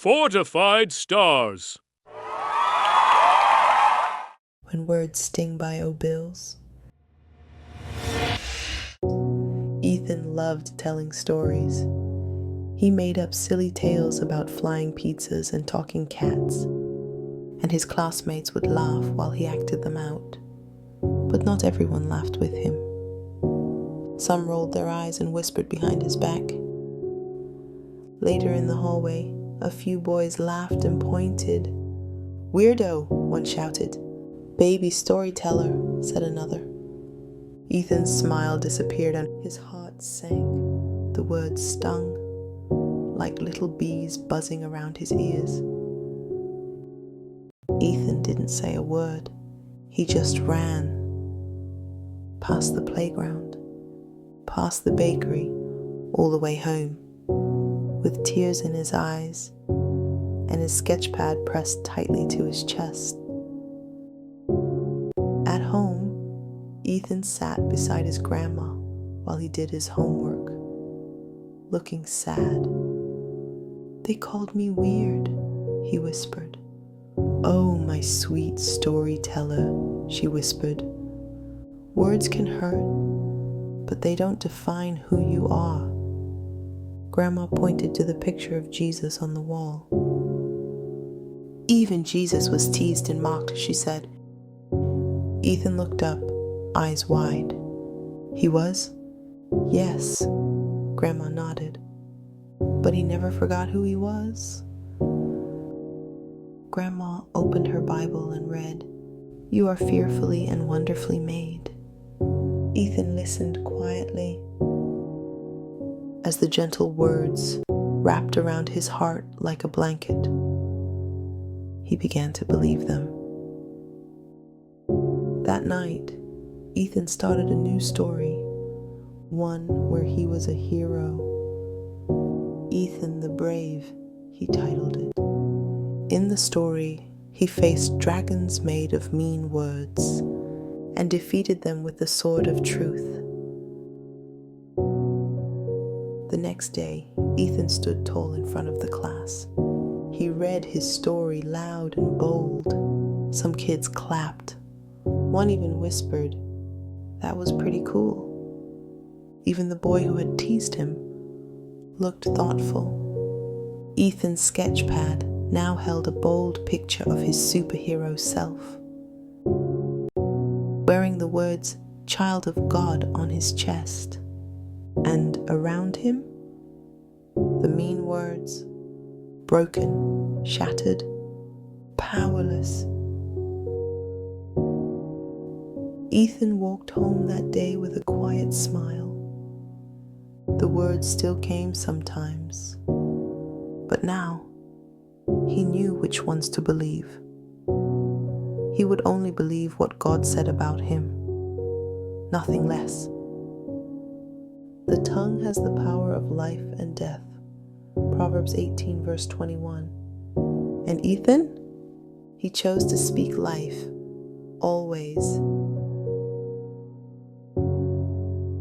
FortifiedStars. When words sting by bills. Ethan loved telling stories. He made up silly tales about flying pizzas and talking cats, and his classmates would laugh while he acted them out. But not everyone laughed with him. Some rolled their eyes and whispered behind his back. Later in the hallway, a few boys laughed and pointed. "Weirdo," one shouted. "Baby storyteller," said another. Ethan's smile disappeared and his heart sank. The words stung, like little bees buzzing around his ears. Ethan didn't say a word. He just ran. Past the playground, past the bakery, all the way home, with tears in his eyes and his sketch pad pressed tightly to his chest. At home, Ethan sat beside his grandma while he did his homework, looking sad. "They called me weird," he whispered. "Oh, my sweet storyteller," she whispered. "Words can hurt, but they don't define who you are." Grandma pointed to the picture of Jesus on the wall. "Even Jesus was teased and mocked," she said. Ethan looked up, eyes wide. "He was?" "Yes," Grandma nodded. "But he never forgot who he was." Grandma opened her Bible and read, "You are fearfully and wonderfully made." Ethan listened quietly as the gentle words wrapped around his heart like a blanket. He began to believe them. That night, Ethan started a new story, one where he was a hero. Ethan the Brave, he titled it. In the story, he faced dragons made of mean words and defeated them with the sword of truth. The next day, Ethan stood tall in front of the class. He read his story loud and bold. Some kids clapped. One even whispered, "That was pretty cool." Even the boy who had teased him looked thoughtful. Ethan's sketch pad now held a bold picture of his superhero self, wearing the words "Child of God" on his chest. And around him, the mean words, broken, shattered, powerless. Ethan walked home that day with a quiet smile. The words still came sometimes, but now he knew which ones to believe. He would only believe what God said about him, nothing less. The tongue has the power of life and death. Proverbs 18 verse 21. And Ethan? He chose to speak life, always.